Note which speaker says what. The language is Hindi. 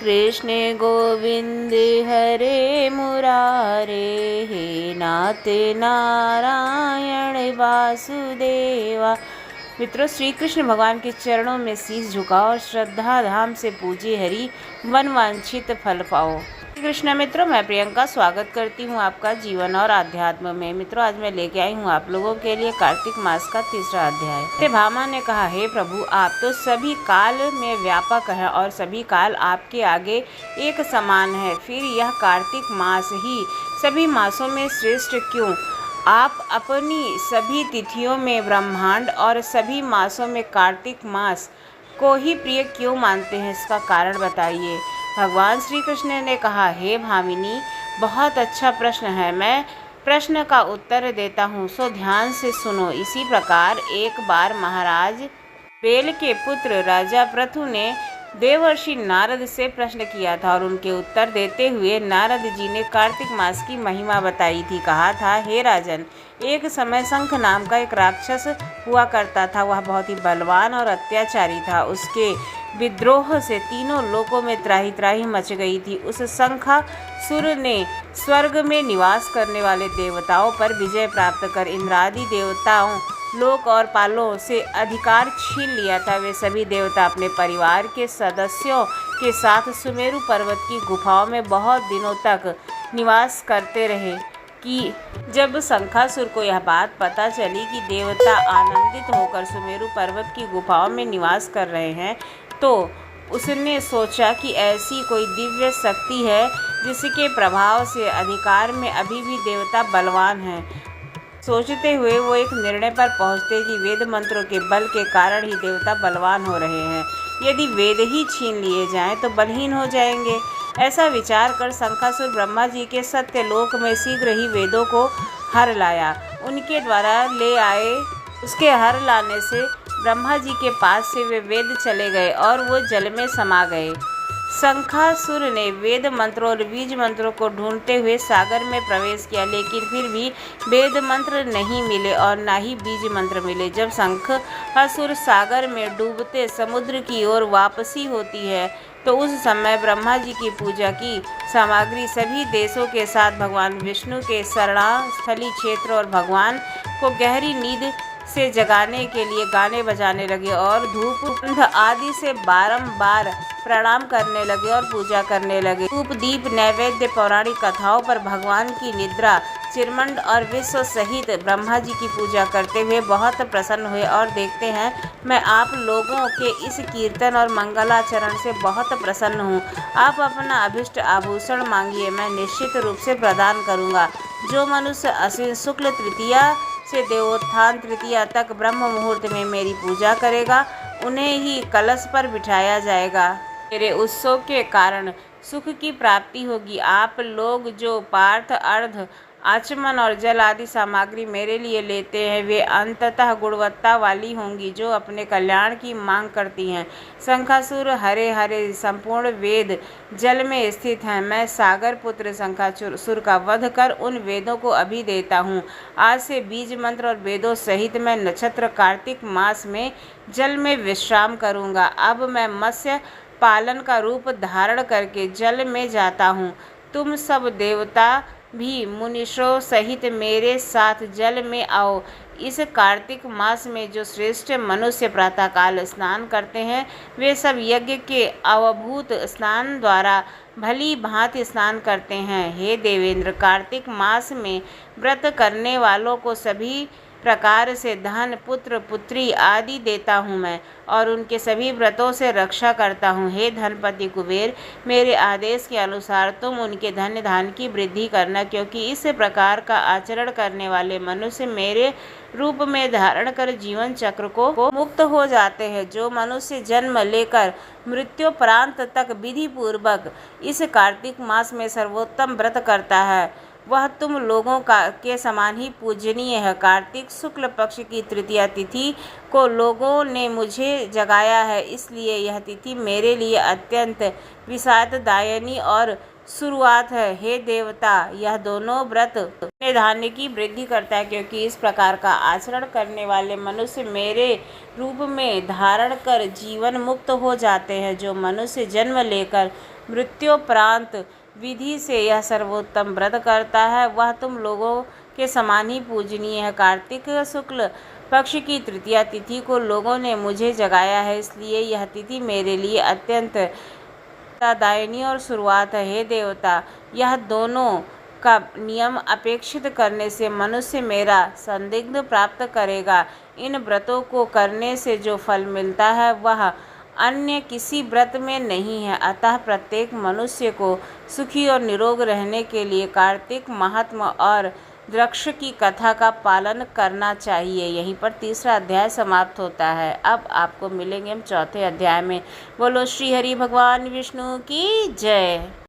Speaker 1: कृष्ण गोविंद हरे मुरारे, हे नाथ नारायण वासुदेवा। मित्रों, श्री कृष्ण भगवान के चरणों में शीश झुकाओ और श्रद्धा धाम से पूजे हरि, मन वांछित फल पाओ। कृष्ण मित्रों, मैं प्रियंका स्वागत करती हूँ आपका जीवन और आध्यात्म में। मित्रों, आज मैं लेके आई हूँ आप लोगों के लिए कार्तिक मास का तीसरा अध्याय। सत्यभामा ने कहा, हे प्रभु, आप तो सभी काल में व्यापक हैं और सभी काल आपके आगे एक समान है। फिर यह कार्तिक मास ही सभी मासों में श्रेष्ठ क्यों? आप अपनी सभी तिथियों में ब्रह्मांड और सभी मासों में कार्तिक मास को ही प्रिय क्यों मानते हैं? इसका कारण बताइए। भगवान श्री कृष्ण ने कहा, हे भामिनी, बहुत अच्छा प्रश्न है। मैं प्रश्न का उत्तर देता हूँ, सो ध्यान से सुनो। इसी प्रकार एक बार महाराज बेल के पुत्र राजा पृथु ने देवर्षि नारद से प्रश्न किया था और उनके उत्तर देते हुए नारद जी ने कार्तिक मास की महिमा बताई थी। कहा था, हे राजन, एक समय शंख नाम का एक राक्षस हुआ करता था। वह बहुत ही बलवान और अत्याचारी था। उसके विद्रोह से तीनों लोकों में त्राही त्राही मच गई थी। उस शंखासुर ने स्वर्ग में निवास करने वाले देवताओं पर विजय प्राप्त कर इंद्रादि देवताओं, लोक और पालों से अधिकार छीन लिया था। वे सभी देवता अपने परिवार के सदस्यों के साथ सुमेरु पर्वत की गुफाओं में बहुत दिनों तक निवास करते रहे कि जब शंखासुर को यह बात पता चली कि देवता आनंदित होकर सुमेरु पर्वत की गुफाओं में निवास कर रहे हैं, तो उसने सोचा कि ऐसी कोई दिव्य शक्ति है जिसके प्रभाव से अधिकार में अभी भी देवता बलवान हैं। सोचते हुए वो एक निर्णय पर पहुंचते कि वेद मंत्रों के बल के कारण ही देवता बलवान हो रहे हैं। यदि वेद ही छीन लिए जाएं तो बलहीन हो जाएंगे। ऐसा विचार कर शंखासुर ब्रह्मा जी के सत्यलोक में शीघ्र ही वेदों को हर लाया। उनके द्वारा ले आए उसके हर लाने से ब्रह्मा जी के पास से वे वेद चले गए और वो जल में समा गए। शंखासुर ने वेद मंत्रों और बीज मंत्रों को ढूंढते हुए सागर में प्रवेश किया, लेकिन फिर भी वेद मंत्र नहीं मिले और ना ही बीज मंत्र मिले। जब शंखासुर सागर में डूबते समुद्र की ओर वापसी होती है, तो उस समय ब्रह्मा जी की पूजा की सामग्री सभी देशों के साथ भगवान विष्णु के शरणास्थली क्षेत्र और भगवान को गहरी नींद से जगाने के लिए गाने बजाने लगे और धूप गंध आदि से बारंबार प्रणाम करने लगे और पूजा करने लगे। धूप दीप नैवेद्य पौराणिक कथाओं पर भगवान की निद्रा चिरमंड और विश्व सहित ब्रह्मा जी की पूजा करते हुए बहुत प्रसन्न हुए और देखते हैं, मैं आप लोगों के इस कीर्तन और मंगलाचरण से बहुत प्रसन्न हूँ। आप अपना अभिष्ट आभूषण मांगिए, मैं निश्चित रूप से प्रदान करूँगा। जो मनुष्य अश्विन शुक्ल तृतीया से देवोत्थान तृतीया तक ब्रह्म मुहूर्त में मेरी पूजा करेगा, उन्हें ही कलश पर बिठाया जाएगा। मेरे उत्सव के कारण सुख की प्राप्ति होगी। आप लोग जो पार्थ अर्ध आचमन और जल आदि सामग्री मेरे लिए लेते हैं, वे अंततः गुणवत्ता वाली होंगी, जो अपने कल्याण की मांग करती हैं। शंखासुर हरे हरे संपूर्ण वेद जल में स्थित हैं। मैं सागर पुत्र शंखासुर का वध कर उन वेदों को अभी देता हूँ। आज से बीज मंत्र और वेदों सहित मैं नक्षत्र कार्तिक मास में जल में विश्राम करूँगा। अब मैं मत्स्य पालन का रूप धारण करके जल में जाता हूँ। तुम सब देवता भी मुनीषों सहित मेरे साथ जल में आओ। इस कार्तिक मास में जो श्रेष्ठ मनुष्य प्रातःकाल स्नान करते हैं, वे सब यज्ञ के अवभूत स्नान द्वारा भली भांति स्नान करते हैं। हे देवेंद्र, कार्तिक मास में व्रत करने वालों को सभी प्रकार से धन, पुत्र, पुत्री आदि देता हूँ मैं और उनके सभी व्रतों से रक्षा करता हूँ। हे धनपति कुबेर, मेरे आदेश के अनुसार तुम उनके धन धान की वृद्धि करना, क्योंकि इस प्रकार का आचरण करने वाले मनुष्य मेरे रूप में धारण कर जीवन चक्र को मुक्त हो जाते हैं। जो मनुष्य जन्म लेकर मृत्युपरांत तक विधि पूर्वक इस कार्तिक मास में सर्वोत्तम व्रत करता है, वह तुम लोगों के समान ही पूजनीय है। कार्तिक शुक्ल पक्ष की तृतीया तिथि को लोगों ने मुझे जगाया है, इसलिए यह तिथि मेरे लिए अत्यंत विषाददायिनी और शुरुआत है। हे देवता, यह दोनों व्रत अपने धान्य की वृद्धि करता है, क्योंकि इस प्रकार का आचरण करने वाले मनुष्य मेरे रूप में धारण कर जीवन मुक्त हो जाते हैं। जो मनुष्य जन्म लेकर मृत्योपरांत विधि से यह सर्वोत्तम व्रत करता है वह तुम लोगों के समान ही पूजनीय है। कार्तिक शुक्ल पक्ष की तृतीया तिथि को लोगों ने मुझे जगाया है, इसलिए यह तिथि मेरे लिए अत्यंत दायिनी और शुरुआत है। हे देवता, यह दोनों का नियम अपेक्षित करने से मनुष्य मेरा संदिग्ध प्राप्त करेगा। इन व्रतों को करने से जो फल मिलता है वह अन्य किसी व्रत में नहीं है। अतः प्रत्येक मनुष्य को सुखी और निरोग रहने के लिए कार्तिक महात्मा और वृक्ष की कथा का पालन करना चाहिए। यहीं पर तीसरा अध्याय समाप्त होता है। अब आपको मिलेंगे हम चौथे अध्याय में। बोलो श्री हरि भगवान विष्णु की जय।